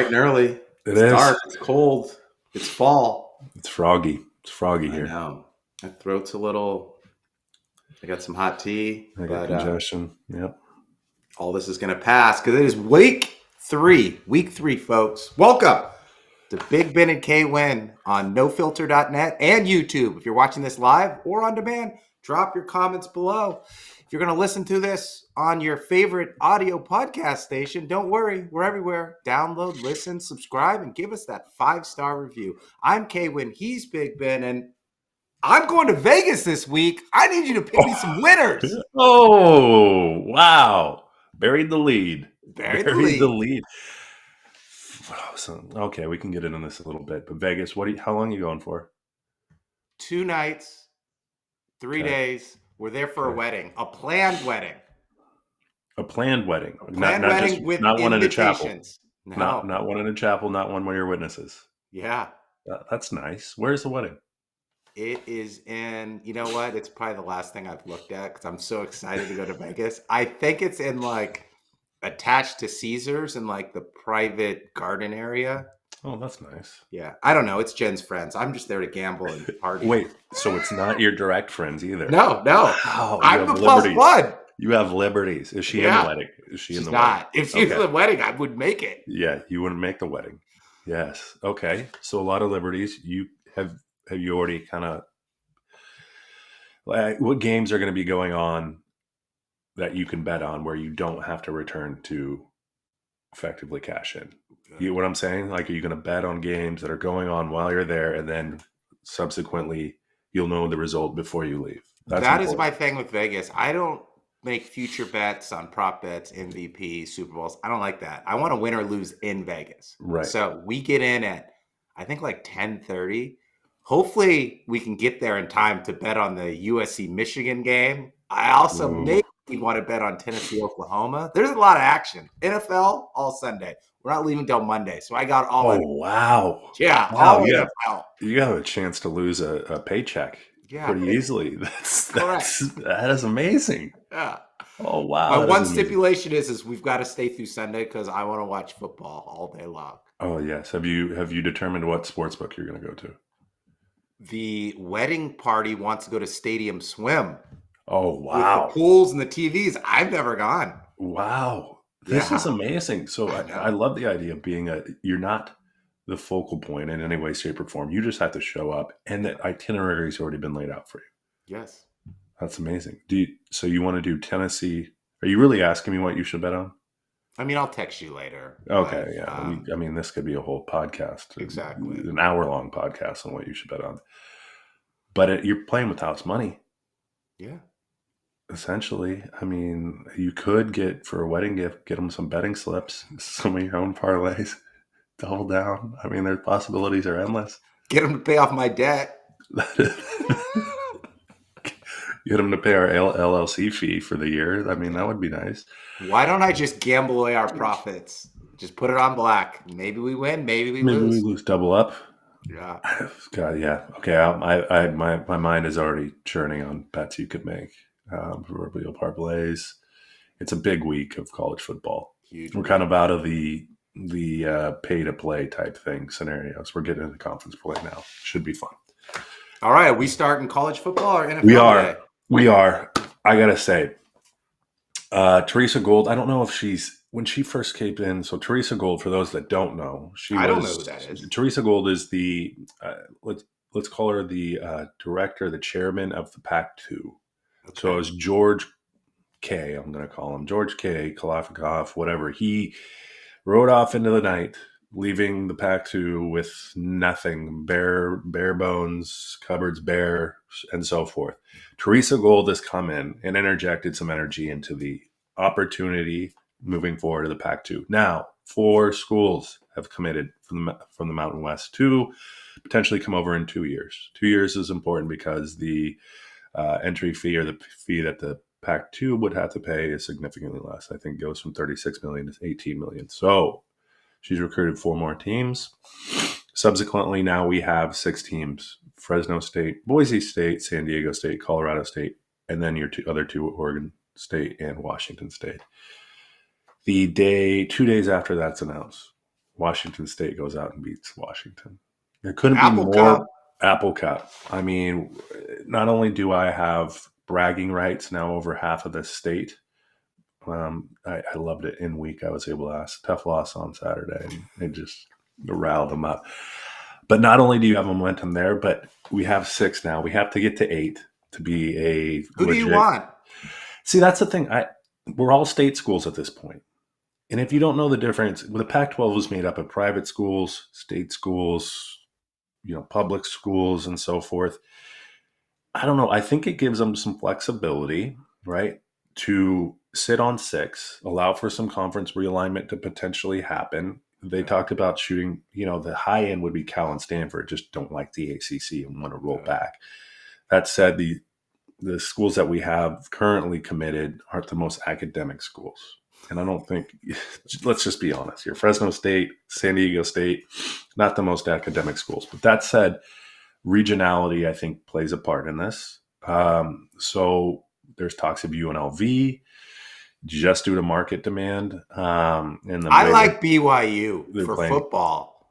bright and early. It's dark. It's cold. It's fall. It's froggy. It's froggy here. I know. My throat's a little. I got some hot tea. I got congestion. Yep. All this is going to pass because it is week 3. Week 3, folks. Welcome to Big Ben and K-Win on nofilter.net and YouTube. If you're watching this live or on demand, drop your comments below. If you're going to listen to this on your favorite audio podcast station, don't worry. We're everywhere. Download, listen, subscribe, and give us that 5-star review. I'm K-Win. He's Big Ben, and I'm going to Vegas this week. I need you to pick me some winners. Oh, wow. Buried the lead. Buried the lead. So, okay, we can get into this a little bit. But Vegas, how long are you going for? 2 nights, 3 days. We're there for a wedding, a planned wedding. A planned wedding. A planned wedding with not one in a chapel. No. Not one in a chapel, not one where you're witnesses. Yeah. That's nice. Where's the wedding? It is in, you know what? It's probably the last thing I've looked at because I'm so excited to go to Vegas. I think it's in attached to Caesars in the private garden area. Oh, that's nice. Yeah. I don't know. It's Jen's friends. I'm just there to gamble and party. Wait, so it's not your direct friends either? No. Wow, I'm the plus one. You have liberties. Is she in the wedding? She's not. If she was in the wedding, I would make it. Yeah, you wouldn't make the wedding. Yes. Okay. So a lot of liberties. Have you already kind of what games are going to be going on that you can bet on where you don't have to return to effectively cash in? You know what I'm saying? Are you going to bet on games that are going on while you're there, and then subsequently you'll know the result before you leave? That is my thing with Vegas. I don't make future bets on prop bets, MVP, Super Bowls. I don't like that. I want to win or lose in Vegas. Right. So we get in at, I think 10:30. Hopefully we can get there in time to bet on the USC-Michigan game. I also maybe want to bet on Tennessee-Oklahoma. There's a lot of action. NFL all Sunday. We're not leaving till Monday, so I got all. Oh, wow! Yeah, wow, all NFL. You have a chance to lose a paycheck pretty easily. That is amazing. Yeah. Oh, wow! My one stipulation is we've got to stay through Sunday because I want to watch football all day long. Oh yes. Have you determined what sportsbook you're going to go to? The wedding party wants to go to Stadium Swim. Oh, wow. With the pools and the TVs. I've never gone. Wow. This is amazing. So I love the idea of you're not the focal point in any way, shape, or form. You just have to show up, and that itinerary's already been laid out for you. Yes. That's amazing. So you want to do Tennessee? Are you really asking me what you should bet on? I mean, I'll text you later. Okay, yeah. This could be a whole podcast. Exactly. An hour-long podcast on what you should bet on. But you're playing with house money. Yeah. Essentially. You could get, for a wedding gift, get them some betting slips, some of your own parlays, double down. Their possibilities are endless. Get them to pay off my debt. Get them to pay our LLC fee for the year. That would be nice. Why don't I just gamble away our profits? Just put it on black. Maybe we win. Maybe we lose. Maybe we lose. Double up. Yeah. God, yeah. Okay. My mind is already churning on bets you could make. Proverbial parlays. It's a big week of college football. Huge. We're kind of out of the pay to play type thing scenarios. We're getting into conference play now. Should be fun. All right. Are we starting college football or NFL? We are. We are. I gotta say, Teresa Gould. I don't know if when she first came in. So Teresa Gould, for those that don't know, I don't know who that is. Teresa Gould is the let's call her the director, the chairman of the Pac-2. Okay. So it was George K. I'm going to call him George K. Kalafikoff, whatever. He rode off into the night, leaving the Pac-2 with nothing, bare bones, cupboards bare, and so forth. Teresa Gould has come in and interjected some energy into the opportunity moving forward to the Pac-2. Now, 4 schools have committed from the Mountain West to potentially come over in 2 years. 2 years is important because the entry fee, or the fee that the Pac-2 would have to pay, is significantly less. I think it goes from $36 million to $18 million. So she's recruited 4 more teams. Subsequently, now we have 6 teams: Fresno State, Boise State, San Diego State, Colorado State, and then your other 2, Oregon State and Washington State. 2 days after that's announced, Washington State goes out and beats Washington. There couldn't be Apple more Cup. Apple Cup. I mean, not only do I have bragging rights now over half of the state, I loved it in week. I was able to ask tough loss on Saturday, and it just riled them up. But not only do you have momentum there, but we have 6 now. We have to get to 8 to be a Who legit. do you want? See, that's the thing. We're all state schools at this point. And if you don't know the difference, the Pac-12 was made up of private schools, state schools, public schools, and so forth. I don't know. I think it gives them some flexibility, right, to sit on 6, allow for some conference realignment to potentially happen. They talked about shooting, the high end would be Cal and Stanford, just don't like the ACC and want to roll back. That said, the schools that we have currently committed aren't the most academic schools. And I don't think, let's just be honest here, Fresno State, San Diego State, not the most academic schools. But that said, regionality, I think, plays a part in this. So there's talks of UNLV just due to market demand. I like BYU for football.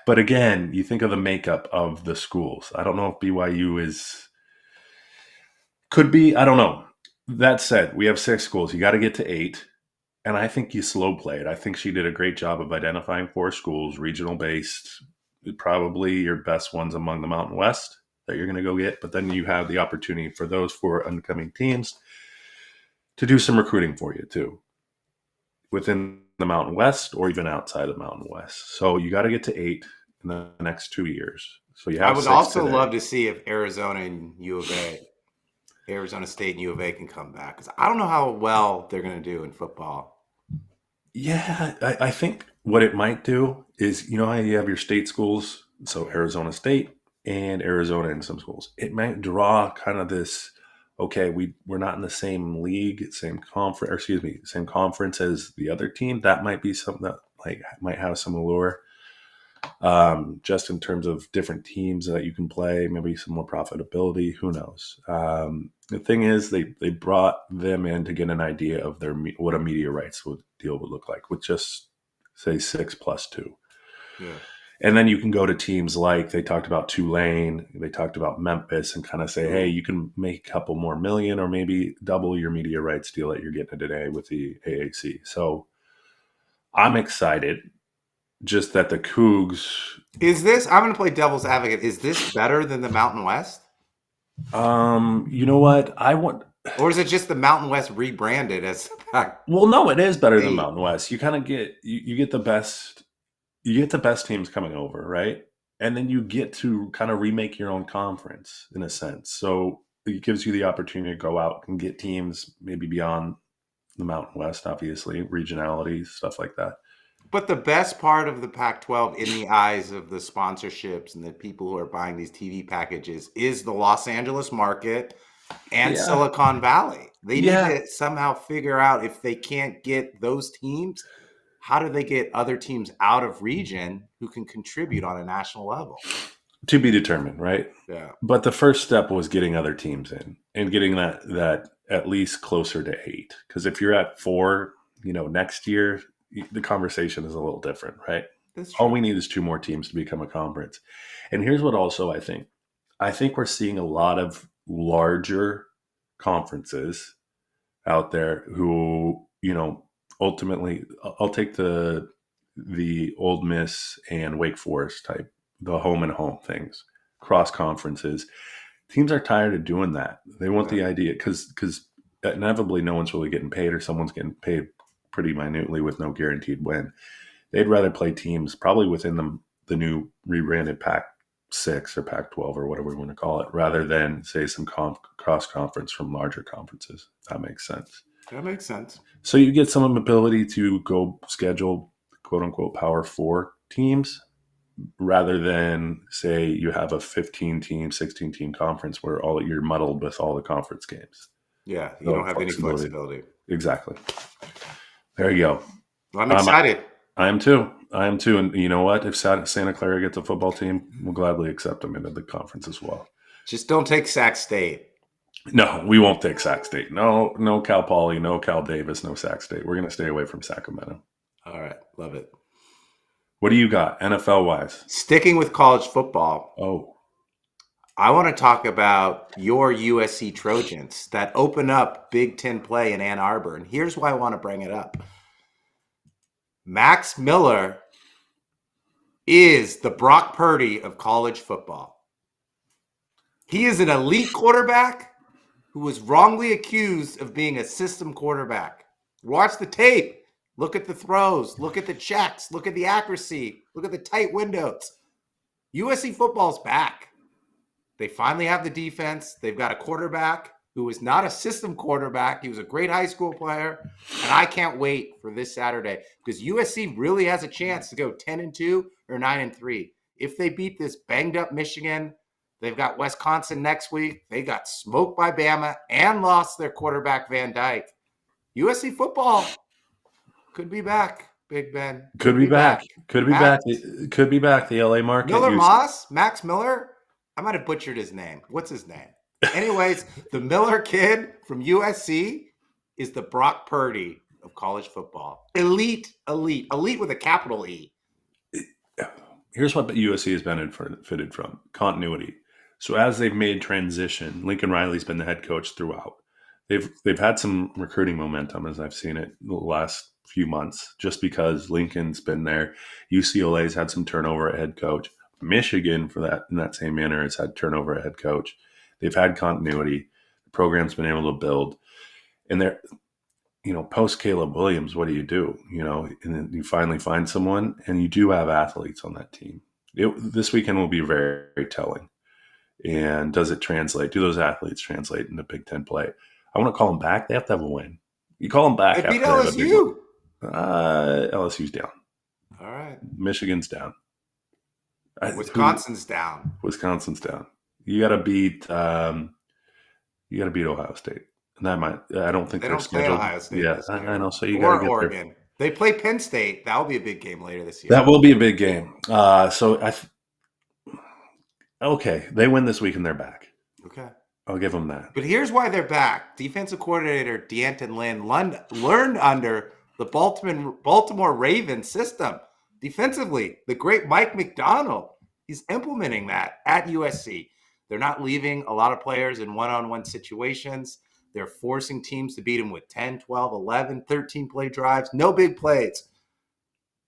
But again, you think of the makeup of the schools. I don't know if BYU could be, I don't know. That said, we have 6 schools. You got to get to 8. And I think you slow play it. I think she did a great job of identifying 4 schools, regional based, probably your best ones among the Mountain West that you're going to go get. But then you have the opportunity for those 4 incoming teams to do some recruiting for you too, within the Mountain West or even outside of the Mountain West. So you got to get to 8 in the next 2 years. So you have. I would also love to see if Arizona and Arizona State and U of A can come back, because I don't know how well they're going to do in football. Yeah, I think what it might do is, how you have your state schools, so Arizona State and Arizona in some schools. It might draw kind of this, okay, we're not in the same league, same conference as the other team. That might be something that might have some allure. Just in terms of different teams that you can play, maybe some more profitability. Who knows? The thing is, they brought them in to get an idea of what a media rights deal would look like with just say 6+2. Yeah. And then you can go to teams like they talked about Tulane, they talked about Memphis, and kind of say, hey, you can make a couple more million or maybe double your media rights deal that you're getting today with the AAC. So I'm excited. Just that the Cougs. I'm going to play devil's advocate. Is this better than the Mountain West? You know what? Or is it just the Mountain West rebranded as? Well, no, it is better than Mountain West. You kind of get you get the best. You get the best teams coming over, right? And then you get to kind of remake your own conference in a sense. So it gives you the opportunity to go out and get teams maybe beyond the Mountain West, obviously, regionality, stuff like that. But the best part of the Pac-12 in the eyes of the sponsorships and the people who are buying these TV packages is the Los Angeles market and Silicon Valley. They need to somehow figure out, if they can't get those teams, how do they get other teams out of region who can contribute on a national level? To be determined, right? Yeah. But the first step was getting other teams in and getting that at least closer to 8. Because if you're at 4, next year, the conversation is a little different, right? All we need is 2 more teams to become a conference. And here's what also I think we're seeing a lot of larger conferences out there who, ultimately, I'll take the Ole Miss and Wake Forest type, the home and home things, cross conferences. Teams are tired of doing that. They want the idea because inevitably no one's really getting paid, or someone's getting paid pretty minutely with no guaranteed win. They'd rather play teams probably within the new rebranded Pac-6 or Pac-12 or whatever we want to call it, rather than say some cross-conference from larger conferences. That makes sense. That makes sense. So you get some ability to go schedule quote-unquote Power 4 teams rather than say you have a 15-team, 16-team conference where you're muddled with all the conference games. Yeah, you don't have any flexibility. Exactly. There you go. Well, I'm excited. I am too. And you know what? If Santa Clara gets a football team, we'll gladly accept them into the conference as well. Just don't take Sac State. No, we won't take Sac State. No Cal Poly, no Cal Davis, no Sac State. We're going to stay away from Sacramento. All right. Love it. What do you got NFL wise? Sticking with college football, Oh, I want to talk about your USC Trojans that open up Big Ten play in Ann Arbor. And here's why I want to bring it up. Max Miller is the Brock Purdy of college football. He is an elite quarterback who was wrongly accused of being a system quarterback. Watch the tape. Look at the throws. Look at the checks. Look at the accuracy. Look at the tight windows. USC football's back. They finally have the defense. They've got a quarterback who is not a system quarterback. He was a great high school player. And I can't wait for this Saturday because USC really has a chance to go 10-2 or 9-3. If they beat this banged up Michigan, they've got Wisconsin next week. They got smoked by Bama and lost their quarterback Van Dyke. USC football could be back, Big Ben. could be back. Could be back. Could be back. The LA market. Max Miller. I might have butchered his name. What's his name? Anyways, the Miller kid from USC is the Brock Purdy of college football. Elite with a capital E. Here's what USC has benefited from: continuity. So as they've made transition, Lincoln Riley's been the head coach throughout. They've had some recruiting momentum, as I've seen it the last few months, just because Lincoln's been there. UCLA's had some turnover at head coach. Michigan, in that same manner, has had turnover at head coach. They've had continuity. The program's been able to build. And they're, post Caleb Williams, what do? And then you finally find someone, and you do have athletes on that team. This weekend will be very, very telling. And does it translate? Do those athletes translate into Big Ten play? I want to call them back. They have to have a win. You call them back. They beat LSU. LSU's down. All right. Michigan's down. Wisconsin's down. You got to beat. You got to beat Ohio State, and that might. I don't think they they're don't play scheduled. Ohio State. Yeah, I know. So you got to get Oregon. there. They play Penn State. That will be a big game later this year. That will be a big game. Okay, they win this week and they're back. Okay. I'll give them that. But here's why they're back. Defensive coordinator D'Anton Lynn learned under the Baltimore Ravens system. Defensively, the great Mike McDonald, he's implementing that at USC. They're not leaving a lot of players in one-on-one situations. They're forcing teams to beat them with 10, 12, 11, 13 play drives. No big plays.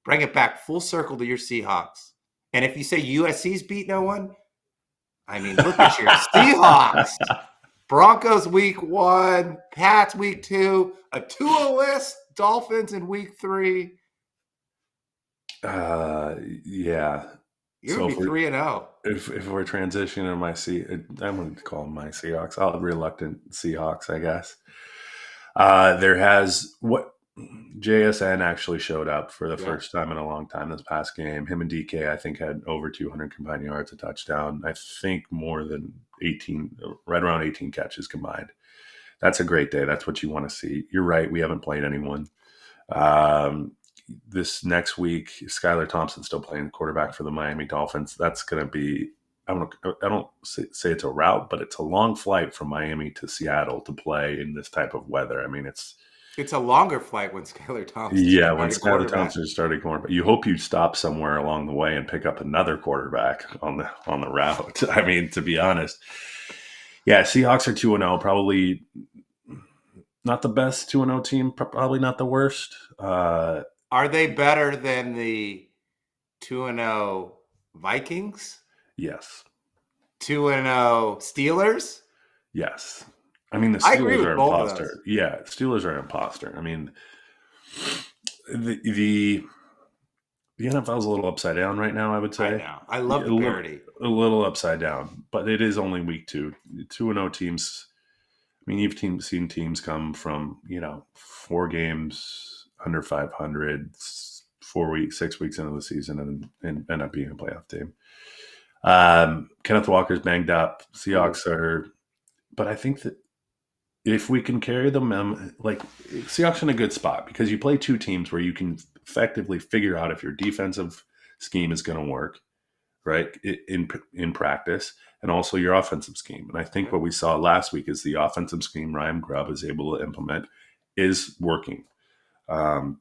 Bring it back full circle to your Seahawks. And if you say USC's beat no one, I mean, look at your Seahawks. Broncos week 1, Pats week 2, a Tua list, Dolphins in week 3. Yeah. You're going to be 3-0. If we're transitioning to I'm going to call them my Seahawks. I'll reluctant Seahawks, I guess. JSN actually showed up for the first time in a long time this past game. Him and DK, I think, had over 200 combined yards, a touchdown. I think more than 18, right around 18 catches combined. That's a great day. That's what you want to see. You're right. We haven't played anyone. This next week, Skylar Thompson's still playing quarterback for the Miami Dolphins. That's going to be, I don't say it's a route, but it's a long flight from Miami to Seattle to play in this type of weather. I mean, it's a longer flight when Skylar Thompson. Yeah, when Skylar Thompson started quarterback. You hope you stop somewhere along the way and pick up another quarterback on the route. I mean, to be honest. Yeah, Seahawks are 2-0, probably not the best 2-0 team, probably not the worst. Are they better than the 2-0 Vikings? Yes. 2-0 Steelers? Yes. I mean, the Steelers are imposter. Yeah, Steelers are an imposter. I mean, the NFL is a little upside down right now, I would say. I know. I love the parity. A little upside down, but it is only week 2. 2-0 teams. I mean, you've seen teams come from 4 games under 500, 6 weeks into the season, and end up being a playoff team. Kenneth Walker's banged up. Seahawks are, but I think that if we can carry them, Seahawks in a good spot because you play 2 teams where you can effectively figure out if your defensive scheme is going to work, right, in practice, and also your offensive scheme. And I think what we saw last week is the offensive scheme Ryan Grubb is able to implement is working.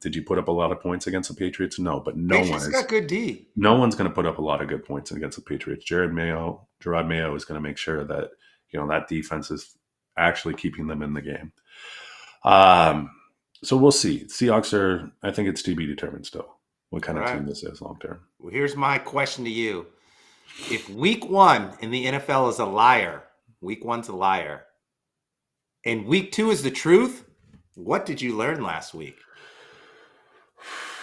Did you put up a lot of points against the Patriots? No, but Patriots got good D. no one's going to put up a lot of good points against the Patriots. Gerard Mayo is going to make sure that that defense is actually keeping them in the game. So we'll see. Seahawks are, I think it's to be determined still what kind of team this is long term. Well, here's my question to you. If week 1 in the NFL is a liar, week 1's a liar, and week 2 is the truth, what did you learn last week?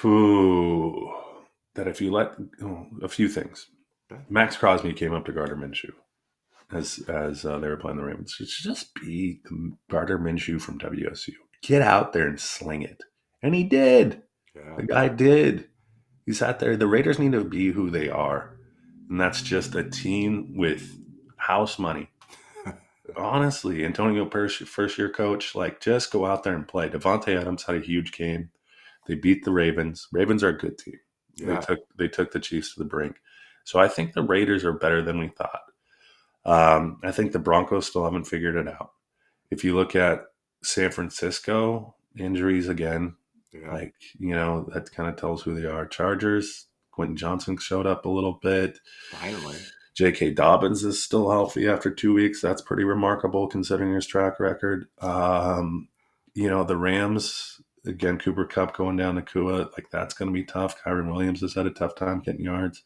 Ooh, that if you a few things. Max Crosby came up to Gardner Minshew as they were playing the Ravens. Just be Gardner Minshew from WSU. Get out there and sling it. And he did. Yeah. The guy did. He sat there. The Raiders need to be who they are. And that's just a team with house money. Honestly, Antonio Pierce, first-year coach, just go out there and play. Devontae Adams had a huge game. They beat the Ravens. Ravens are a good team. Yeah. They took the Chiefs to the brink. So I think the Raiders are better than we thought. I think the Broncos still haven't figured it out. If you look at San Francisco, injuries again, that kind of tells who they are. Chargers, Quentin Johnson showed up a little bit. Finally. J.K. Dobbins is still healthy after 2 weeks. That's pretty remarkable considering his track record. The Rams, again, Cooper Kupp going down to Kua, that's going to be tough. Kyron Williams has had a tough time getting yards.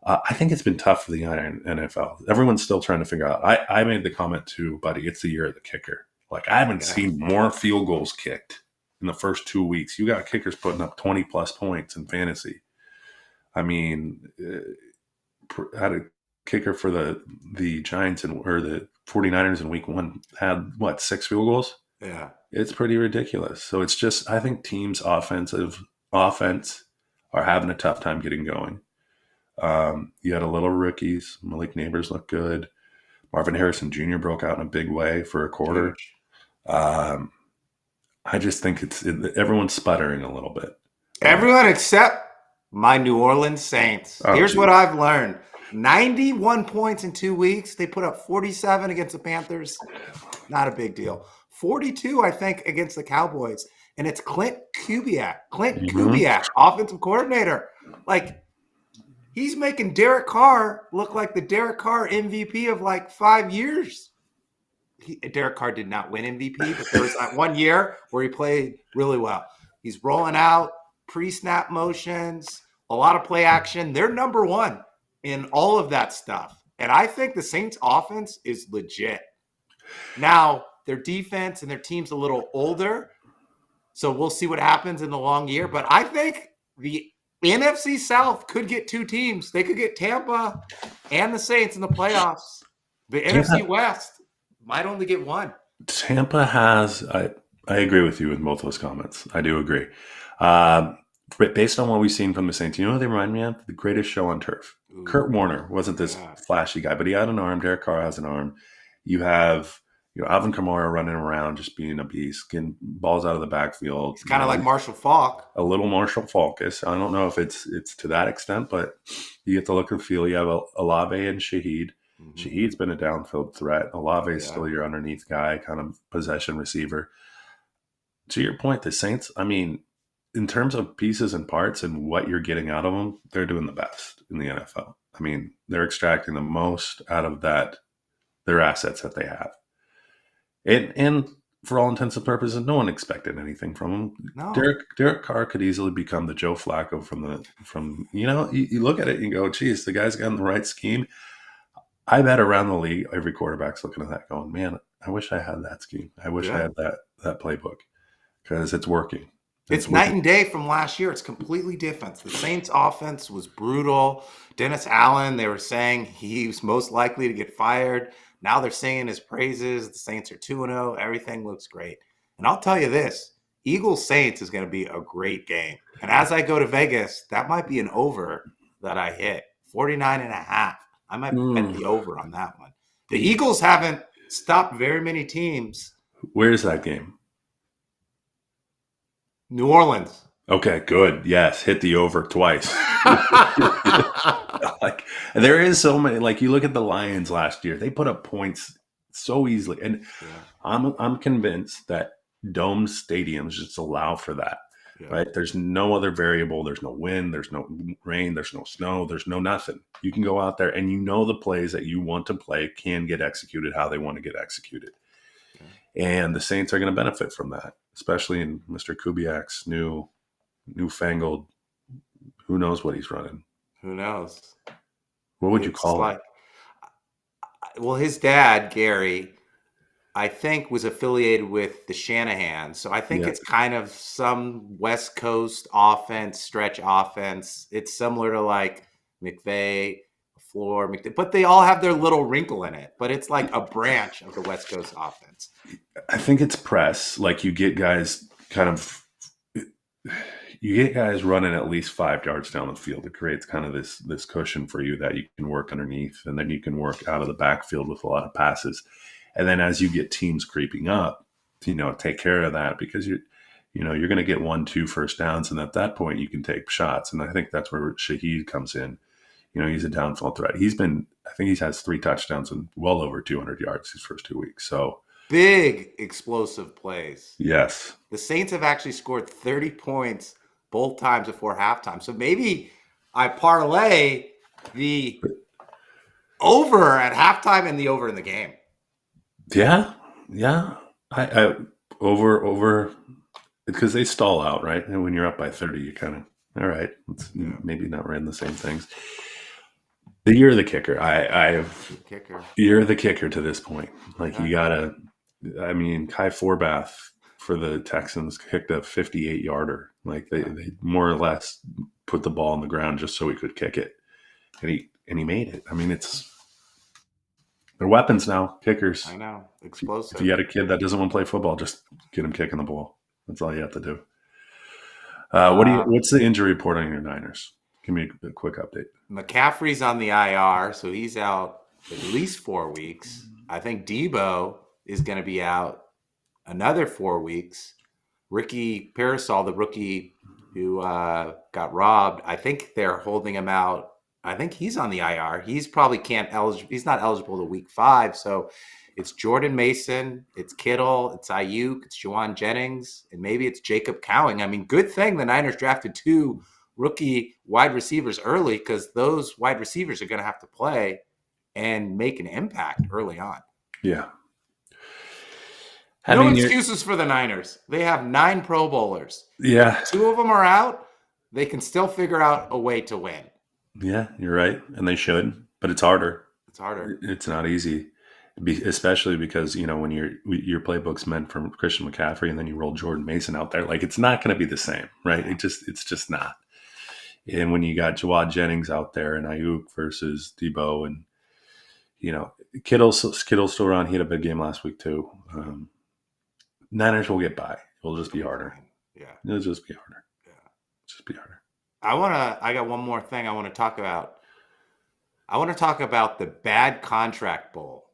I think it's been tough for the NFL. Everyone's still trying to figure out. I made the comment too, buddy, it's the year of the kicker. I haven't seen more field goals kicked in the first 2 weeks. You got kickers putting up 20-plus points in fantasy. I mean, had a kicker for the Giants or the 49ers in week 1 had, 6 field goals? Yeah. It's pretty ridiculous. So it's just, I think teams' offense are having a tough time getting going. You had a little rookies. Malik Neighbors looked good. Marvin Harrison Jr. broke out in a big way for a quarter. I just think everyone's sputtering a little bit. Everyone except my New Orleans Saints. Here's what I've learned. 91 points in 2 weeks. They put up 47 against the Panthers. Not a big deal. 42, I think, against the Cowboys. And it's Klint Kubiak. Kubiak, offensive coordinator. He's making Derek Carr look like the Derek Carr MVP of 5 years. Derek Carr did not win MVP, but there was that 1 year where he played really well. He's rolling out pre-snap motions, a lot of play action. They're number 1 in all of that stuff. And I think the Saints offense is legit. Now, their defense and their team's a little older, so we'll see what happens in the long year. But I think the NFC South could get 2 teams. They could get Tampa and the Saints in the playoffs. The NFC West might only get 1. Tampa has I agree with you with both those comments. I do agree. But based on what we've seen from the Saints, what they remind me of? The greatest show on turf. Ooh. Kurt Warner wasn't this flashy guy, but he had an arm. Derek Carr has an arm. You have Alvin Kamara running around just being a beast, getting balls out of the backfield. It's kind of like Marshall Faulk. A little Marshall Faulkus. I don't know if it's to that extent, but you get the look and feel. You have Olave and Shaheed. Mm-hmm. Shaheed's been a downfield threat. Olave is still your underneath guy, kind of possession receiver. To your point, the Saints, in terms of pieces and parts and what you're getting out of them, they're doing the best in the NFL. They're extracting the most out of their assets that they have. And for all intents and purposes, no one expected anything from him. No. Derek Carr could easily become the Joe Flacco from you look at it and you go, geez, the guy's got in the right scheme. I bet around the league, every quarterback's looking at that going, man, I wish I had that scheme. I wish I had that playbook because it's working. It's night and day from last year. It's completely different. The Saints offense was brutal. Dennis Allen, they were saying he was most likely to get fired. Now they're singing his praises. The Saints are 2-0. Everything looks great. And I'll tell you this, Eagles-Saints is going to be a great game. And as I go to Vegas, that might be an over that I hit, 49.5. I might bet the over on that one. The Eagles haven't stopped very many teams. Where's that game? New Orleans. Okay, good. Yes, hit the over twice. There is so many. You look at the Lions last year; they put up points so easily, and I'm convinced that domed stadiums just allow for that. Yeah. Right? There's no other variable. There's no wind. There's no rain. There's no snow. There's no nothing. You can go out there and the plays that you want to play can get executed how they want to get executed. Yeah. And the Saints are going to benefit from that, especially in Mr. Kubiak's newfangled, who knows what he's running. Who knows? What would you call it? Well, his dad, Gary, I think was affiliated with the Shanahan. So I think it's kind of some West Coast offense, stretch offense. It's similar to like McVay, but they all have their little wrinkle in it. But it's like a branch of the West Coast offense. I think it's press. Like you get guys running at least 5 yards down the field. It creates kind of this cushion for you that you can work underneath, and then you can work out of the backfield with a lot of passes. And then as you get teams creeping up, take care of that, because you're going to get 1-2 first downs. And at that point you can take shots. And I think that's where Shaheed comes in. He's a downfield threat. I think he has 3 touchdowns and well over 200 yards these first 2 weeks. So big explosive plays. Yes. The Saints have actually scored 30 points both times before halftime. So maybe I parlay the over at halftime and the over in the game. Yeah. I over because they stall out, right? And when you're up by 30, you kind of all right. It's maybe not running the same things. You're the kicker. You're the kicker to this point. Like you gotta. I mean, Kai Forbath for the Texans kicked a 58-yarder. Like they more or less put the ball on the ground just so he could kick it, and he made it. I mean, they're weapons now, kickers. I know, explosive. If you got a kid that doesn't want to play football, just get him kicking the ball. That's all you have to do. What's the injury report on your Niners? Give me a quick update. McCaffrey's on the IR, so he's out at least 4 weeks. I think Debo is going to be out another 4 weeks. Ricky Parasol, the rookie who got robbed, I think they're holding him out. I think he's on the IR. He's probably he's not eligible to week 5. So it's Jordan Mason, it's Kittle, it's Ayuk, it's Juwan Jennings, and maybe it's Jacob Cowing. I mean, good thing the Niners drafted 2 rookie wide receivers early, because those wide receivers are going to have to play and make an impact early on. Yeah. No excuses for the Niners. They have 9 Pro Bowlers. Yeah. If 2 of them are out, they can still figure out a way to win. Yeah, you're right. And they should, but it's harder. It's harder. It's not easy, especially because, when your playbook's meant for Christian McCaffrey and then you roll Jordan Mason out there, like it's not going to be the same, right? It's just not. And when you got Jawad Jennings out there and Ayuk versus Debo, and Kittle's still around. He had a big game last week too. Niners will get by. It'll just be harder. Yeah, it'll just be harder. Yeah, just be harder. I got one more thing I want to talk about. I want to talk about the Bad Contract Bowl.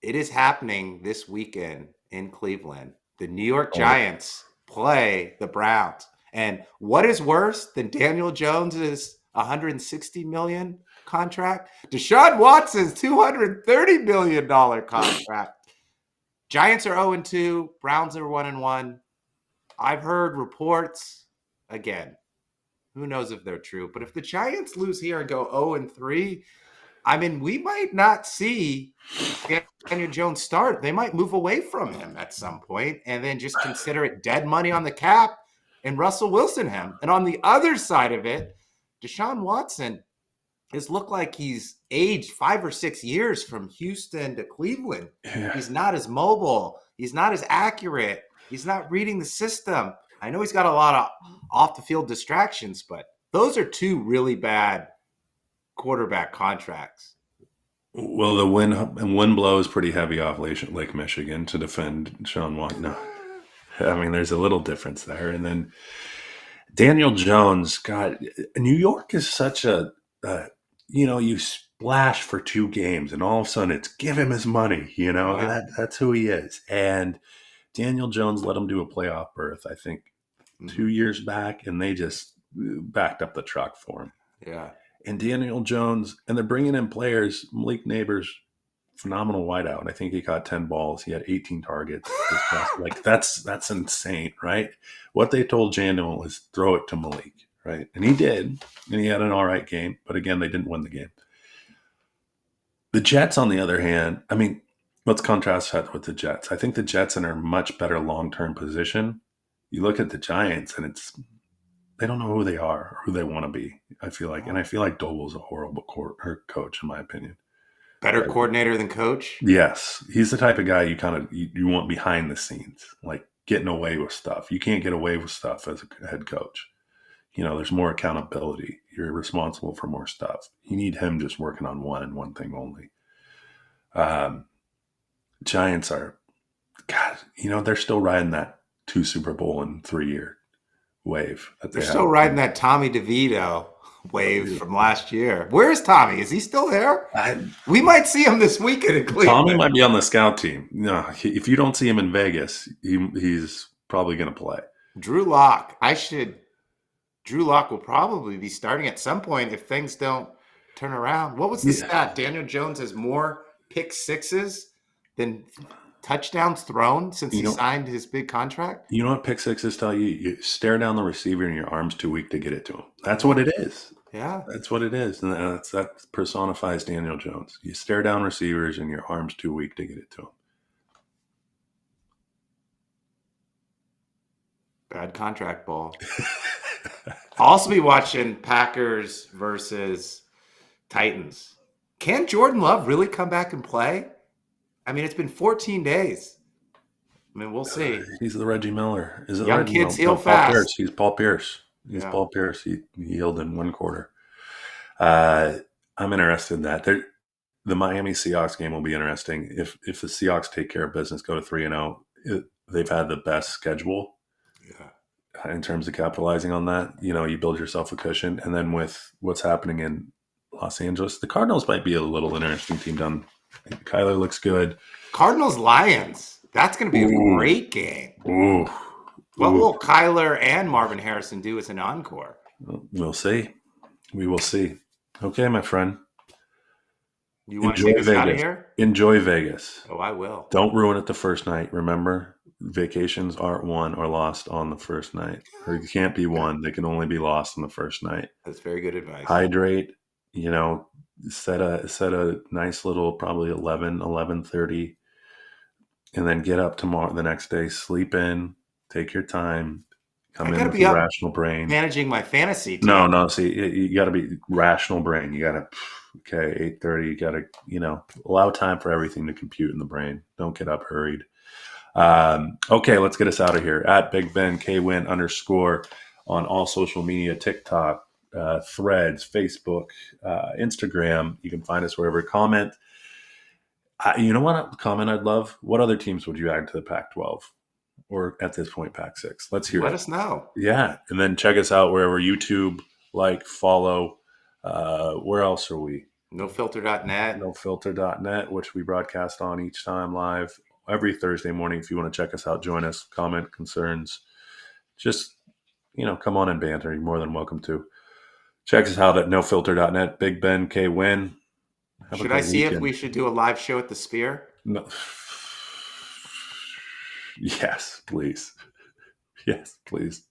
It is happening this weekend in Cleveland. The New York Giants play the Browns. And what is worse than Daniel Jones's $160 million contract? Deshaun Watson's $230 million contract. Giants are 0-2. Browns are 1-1. I've heard reports, again, who knows if they're true, but if the Giants lose here and go 0-3, I mean, we might not see Daniel Jones start. They might move away from him at some point and then just consider it dead money on the cap and Russell Wilson him. And on the other side of it, Deshaun Watson has looked like he's aged 5 or 6 years from Houston to Cleveland. Yeah. He's not as mobile. He's not as accurate. He's not reading the system. I know he's got a lot of off-the-field distractions, but those are 2 really bad quarterback contracts. Well, the wind blows pretty heavy off Lake Michigan to defend Deshaun Watson. No. I mean, there's a little difference there. And then Daniel Jones, God, New York is such you splash for 2 games and all of a sudden it's give him his money, yeah. That's who he is. And Daniel Jones let him do a playoff berth, I think, 2 years back, and they just backed up the truck for him. Yeah. And Daniel Jones, and they're bringing in players, Malik Neighbors, phenomenal wideout. I think he caught 10 balls. He had 18 targets. Like that's insane, right? What they told Jandon was throw it to Malik, right? And he did, and he had an all right game. But again, they didn't win the game. The Jets, on the other hand, I mean, let's contrast that with the Jets. I think the Jets are in a much better long-term position. You look at the Giants, and they don't know who they are or who they want to be. I feel like Doble's a horrible coach, in my opinion. Better coordinator than coach? Yes. He's the type of guy you want behind the scenes, like getting away with stuff. You can't get away with stuff as a head coach. There's more accountability. You're responsible for more stuff. You need him just working on one thing only. Giants are, God, they're still riding that 2 Super Bowl in 3 year wave. They're still riding that Tommy DeVito wave from last year. Where's Tommy? Is he still there? We might see him this weekend in Cleveland. Tommy might be on the scout team. No, if you don't see him in Vegas, he's probably going to play. Drew Lock will probably be starting at some point if things don't turn around. What was the stat? Daniel Jones has more pick sixes than touchdowns thrown since he signed his big contract. You know what pick sixes tell you? You stare down the receiver and your arm's too weak to get it to him. That's what it is. Yeah. That's what it is. And that personifies Daniel Jones. You stare down receivers and your arm's too weak to get it to him. Bad contract ball. I'll also be watching Packers versus Titans. Can Jordan Love really come back and play? I mean, it's been 14 days. I mean, we'll see. He's the Reggie Miller. Is it Young Reggie kids Miller? heal fast. Pierce. He's Paul Pierce. Paul Pierce. He healed in 1 quarter. I'm interested in that. The Miami Seahawks game will be interesting. If the Seahawks take care of business, go to 3-0, they've had the best schedule. Yeah. In terms of capitalizing on that, you build yourself a cushion. And then with what's happening in Los Angeles, the Cardinals might be a little interesting team down. Kyler looks good. Cardinals-Lions. That's going to be a great game. Ooh. What will Kyler and Marvin Harrison do as an encore? We'll see. We will see. Okay, my friend. You want to take us out of here? Enjoy Vegas. Oh, I will. Don't ruin it the first night. Remember, vacations aren't won or lost on the first night. Or you can't be won. They can only be lost on the first night. That's very good advice. Hydrate, set a nice little probably 11:30, and then get up the next day, sleep in, take your time, come in with a rational brain. Managing my fantasy team. No, see, you got to be rational brain. You got to, 8:30, you got to, allow time for everything to compute in the brain. Don't get up hurried. Okay, let's get us out of here. At Big Ben KWin _ on all social media, TikTok, Threads, Facebook, Instagram. You can find us wherever. Comment. You know what comment I'd love? What other teams would you add to the Pac-12? Or at this point, Pac-6? Let's hear it. Let us know. Yeah. And then check us out wherever. YouTube, follow. Where else are we? NoFilter.net. NoFilter.net, which we broadcast on each time live every Thursday morning. If you want to check us out, join us, comment, concerns. Just, come on and banter. You're more than welcome to. Check us out at NoFilter.net. Big Ben KWin. Should I see if we should do a live show at the Sphere? No. Yes, please. Yes, please.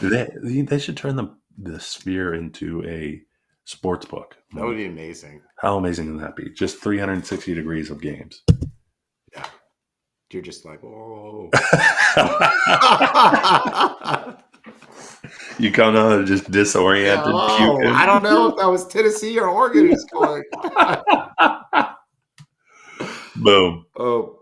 They should turn the Sphere into a sports book. That would be amazing. How amazing would that be? Just 360 degrees of games. Yeah. You're just like, oh. You come down just disoriented. Puking. I don't know if that was Tennessee or Oregon who's going. Boom. Oh.